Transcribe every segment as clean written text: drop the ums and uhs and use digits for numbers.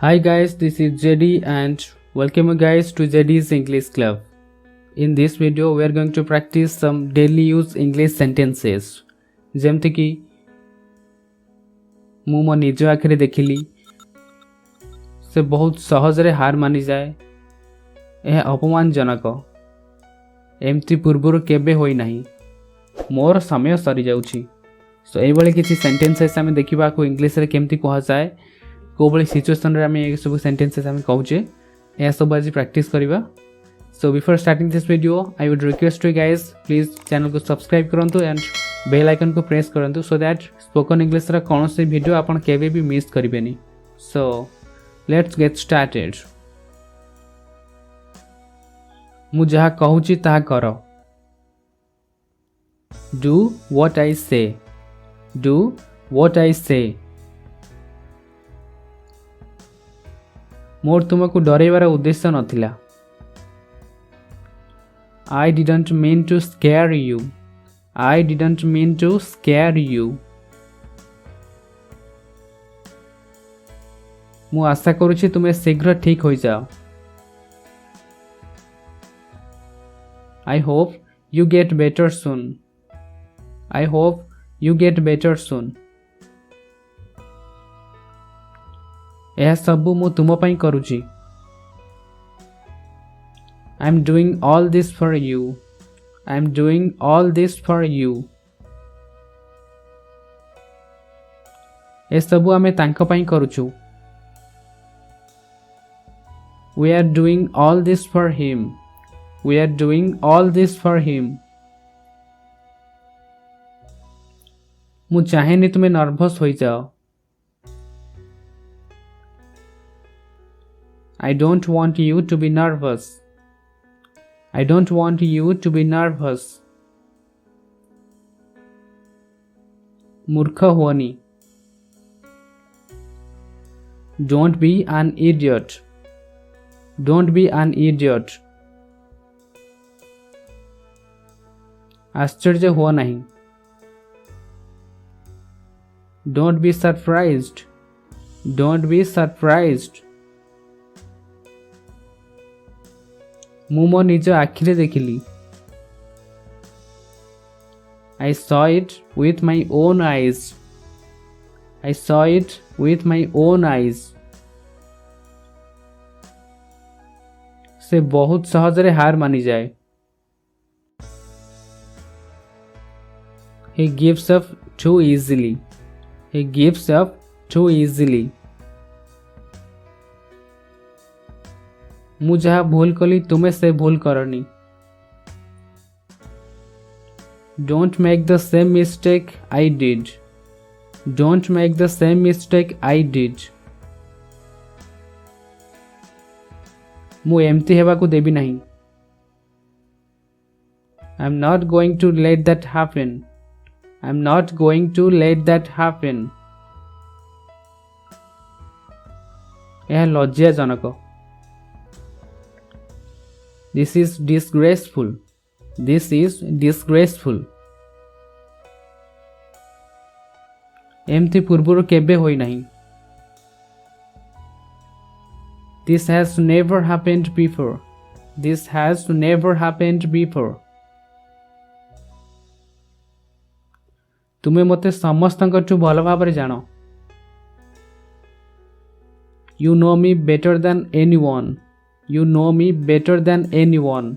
Hi guys, this is JD and welcome you guys to JD's English Club. In this video, we are going to practice some daily use English sentences. जेमती कि मु मो निज आखिरे देखिली से बहुत सहजरे हार मानि जाए यह अपमानजनक एमती पूर्वर केबे होई नाही मोर समय सरी जाउछि सो एई भली किछि सेंटेंसेस आमे देखिबा को इंग्लिश रे केमती कहा जाए को बड़ी सिचुएशन रे आमे ए सब सेंटेंसेस आमे कहूचे ए सब आज प्रैक्टिस करबा. So before starting this video, I would request you guys please channel को subscribe करंतु and bell icon को press करंतु so that spoken English रा कोनोसी वीडियो आपण केबे भी miss करिबेनी. So let's get started. मु जहा कहूची ता करो. Do what I say. Do what I say. मोर तुमको डराइबार उद्देश्य नथिला. I didn't mean to scare you. I didn't mean to scare you. मु आशा करूछि तुमे शीघ्र ठीक होई जाओ. I hope you get better soon. I hope you get better soon. यह सबु मु तुम पई करूछि. I'm doing all this for you. I'm doing all this for you. ए सबु आमे तांको पई करूछु. We are doing all this for him. We are doing all this for him. मु चाहेनी तुमे नर्वस होई जाओ. I don't want you to be nervous. I don't want you to be nervous. मूर्ख होनी. Don't be an idiot. Don't be an idiot. आश्चर्य हुआ नहीं. Don't be surprised. Don't be surprised. मु मो निज आखिरे देखिली. I saw it with my own eyes. I saw it with my own eyes. से बहुत सहजरे हार मानि जाए. He gives up too easily. He gives up too easily. मु जहा भूल कली तुमे से भूल करनी. Don't make the same mistake I did. Don't make the same mistake I did. मु एमती हेबा को देबी नहीं. I'm not going to let that happen. I'm not going to let that happen. यह लज्जाजनक. This is disgraceful. This is disgraceful. एमती पूर्वर केबे होई नहीं. This has never happened before. This has never happened before. तुमे मते समस्तंकठु भल भाबरे जानो. You know me better than anyone. You know me better than anyone.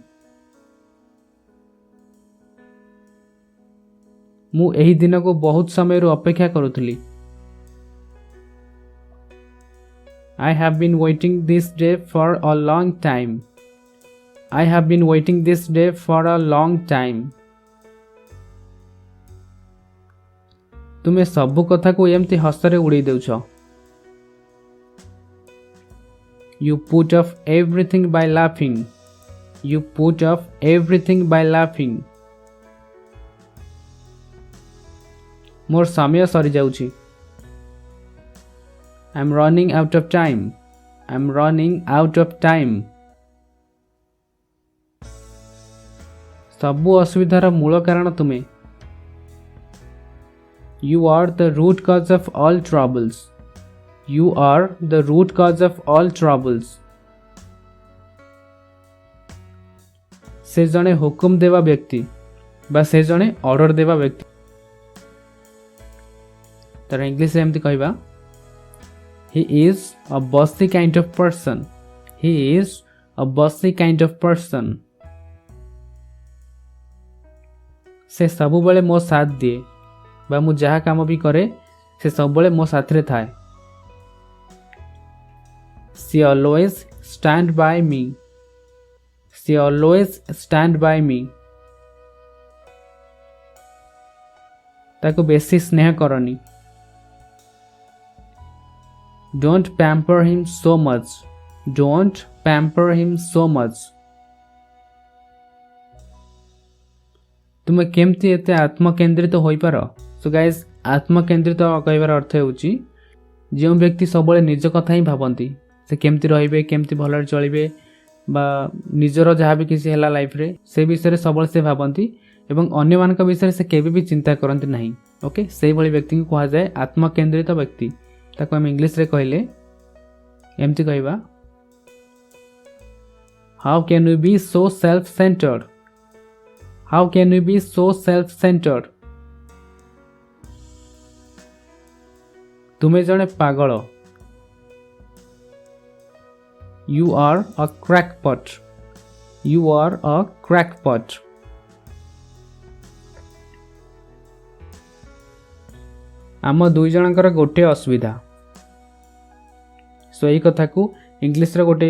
मु एही दिन को बहुत समय रो अपेक्षा करुथली. I have been waiting this day for a long time. I have been waiting this day for a long time. तुमे सबु कथा को एमती हसरे उड़ै देउछ. You put off everything by laughing. You put off everything by laughing. मोर समय सरी जाउछि. I'm running out of time. I'm running out of time. सबु असुविधार मूल कारण तुमे. You are the root cause of all troubles. You are the root cause of all troubles. से जणे हुकुम देवा व्यक्ति बा से जणे ऑर्डर देवा व्यक्ति तर इंग्लिश रे एमती कहबा he is a bossy kind of person. He is a bossy kind of person. से सबुबले मो साथ दिए बा मु जहा काम भी करे से सबुबले मो साथ रे थाए. She always stand by me. She always stand by me. ताको बेसी स्नेह करनी. Don't pamper him so much. Don't pamper him so much. तुम केमती एते आत्मकेंद्रित होई पार. सो गाइस आत्मकेंद्रित कहबार अर्थ होउची जो व्यक्ति सबले निज कथा ही भाबंती से केमती रहिबे केमती भलरे चलिबे बा निजर जहाँ भी किसी हैला लाइफ रे से विषय सबले से भाबंती एवं अन्य मानक विषय से केबे भी चिंता करंती नहीं. ओके से भली व्यक्ति को कहा जाए आत्मकेंद्रित व्यक्ति. ताको हम इंग्लिश रे कहले एमती कहबा how can you be so self centered. How can you be so self centered. तुमे जणे पागल. You are a crackpot. You are a crackpot. आम दुई जनकर गोटे असुविधा. सो यही कथा को इंग्लिश रे गोटे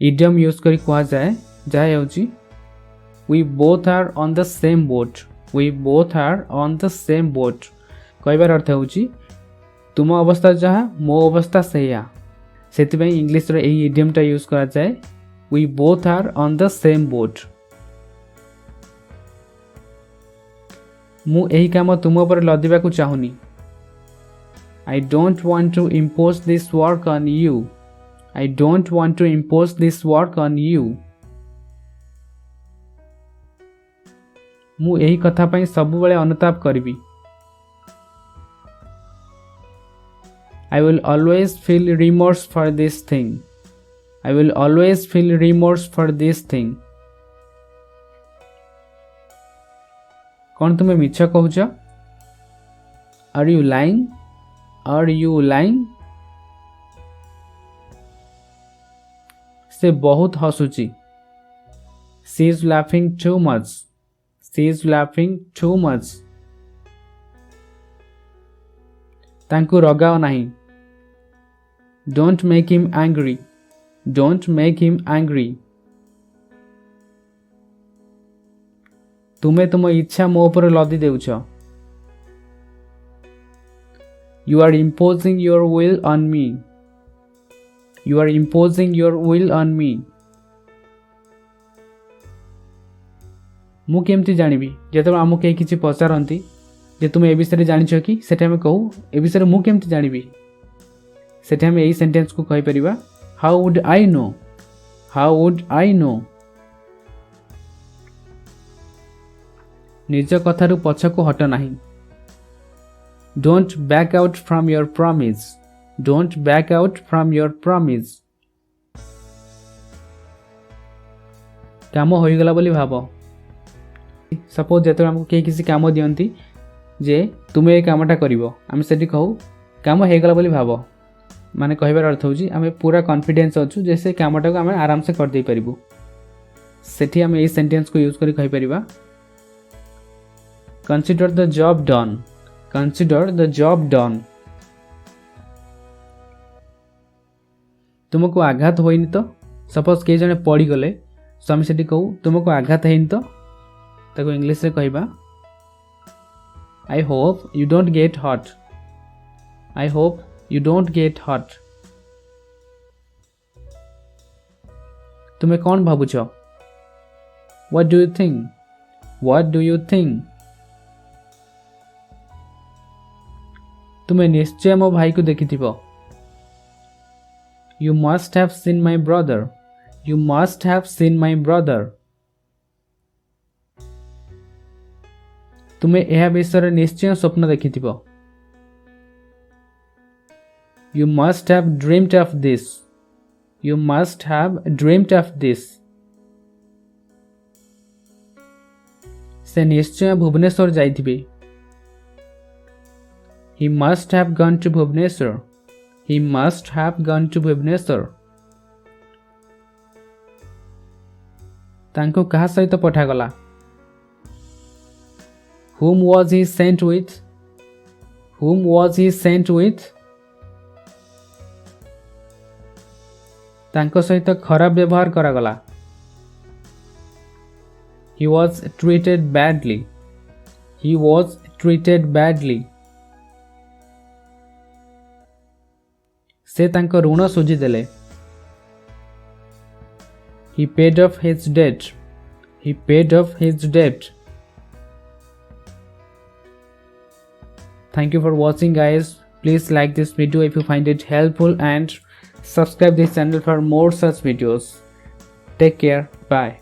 इडियम यूज करी कहा जाए जहाँ होची we both are on the same boat. We both are on the same boat. कहबार अर्थ होची तुम अवस्था जहाँ मो अवस्था सेया. सेतिबई इंग्लिश रे एही इडियम टा यूज करा जाए we both are on the same boat. मु एही काम तुम पर लदिबा को चाहुनी. I don't want to impose this work on you. I don't want to impose this work on you. मु एही कथा पई सबु बेले अनुताप करबी. I will always feel remorse for this thing. I will always feel remorse for this thing. कौन तुम्हें मिछ कहूछ? Are you lying? Are you lying? से बहुत हसुची. She is laughing too much. She is laughing too much. तांकु रगाओ नहीं. Don't make him angry. Don't make him angry. तुमे तुम इच्छा मो पर लदी देउछ. You are imposing your will on me. You are imposing your will on me. मु केमती जानिबी जेते आमु के किछि पचारंती जे तुम ए विषय जानिछ कि सेटा हम कहू ए विषय मु केमती जानिबी सेटा हम एही सेंटेंस को कहि परिबा how would I know. How would I know. निज कथारु पछको हट नाही. Don't back out from your promise. Don't back out from your promise. काम होई गला बोली भाबो. सपोज जेते हमको के किसी काम दियंती जे तुमे ए कामटा करिवो हम सेठी कहू काम हे गला बोली भाबो. माने कहबार अर्थ होची हमें पूरा कॉन्फिडेंस अछु जैसे कामटा को हम आराम से कर दे परिबो. सेठी हम ए सेंटेंस को यूज करी कहि परिबा consider the job done. Consider the job done. तुमको आघात होइनी तो सपोज के जने पड़ी गले स्वामी सेठी कहू तुमको आघात हेइन तो ताको इंग्लिश रे कहबा I hope you don't get hurt. I hope you don't get hurt. तुम्हें कौन भाबुछ? What do you think? What do you think? तुम्हें निश्चय मो भाई को देखिथिबो. You must have seen my brother. You must have seen my brother. तुम्हें यह विषय निश्चय स्वप्न देखिथिबो. You must have dreamt of this. You must have dreamt of this. ସେ ନିଶ୍ଚୟ ଭୁବନେଶ୍ୱର ଯାଇଥିବେ. He must have gone to Bhubaneswar. He must have gone to Bhubaneswar. ତାଙ୍କୁ କାହା ସହିତ ପଠାଗଲା? Whom was he sent with? Whom was he sent with? ତାଙ୍କ ସହିତ ଖରାପ ବ୍ୟବହାର କରାଗଲା. He was treated badly. He was treated badly. ସେ ତାଙ୍କ ଋଣ ଶୁଝିଦେଲେ. He paid off his debt. He paid off his debt. Thank you for watching, guys. Please like this video if you find it helpful and subscribe this channel for more such videos. Take care. Bye.